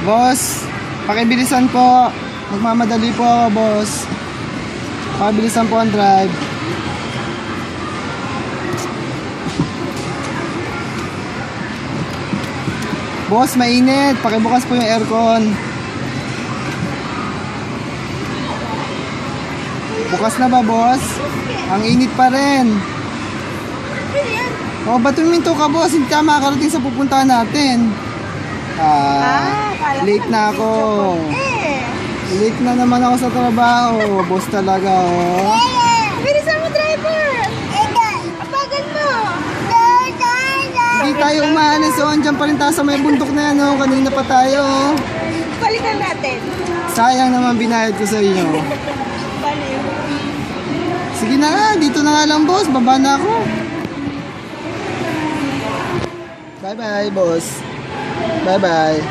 Boss, pakibilisan po. Magmamadali po ako, boss. Pakibilisan po ang drive. Boss, mainit. Pakibukas po yung aircon. Bukas na ba, boss? Ang init pa rin. Oh, ba't tuminto ka, boss? Hindi tayo makakarating sa pupuntahan natin. Late na ako. Late na naman ako sa trabaho. Boss talaga, oh. Bilisan mo, driver! Apagan mo! Hindi tayo umaalis, oh. Andiyan pa rin tayo sa may bundok na yan, oh. Kanina pa tayo, oh. Balikan natin. Sayang naman binayad ko sa inyo. Baliw. Sige na nga, dito na nga lang, boss. Baba na ako. Bye-bye, boss. Bye-bye.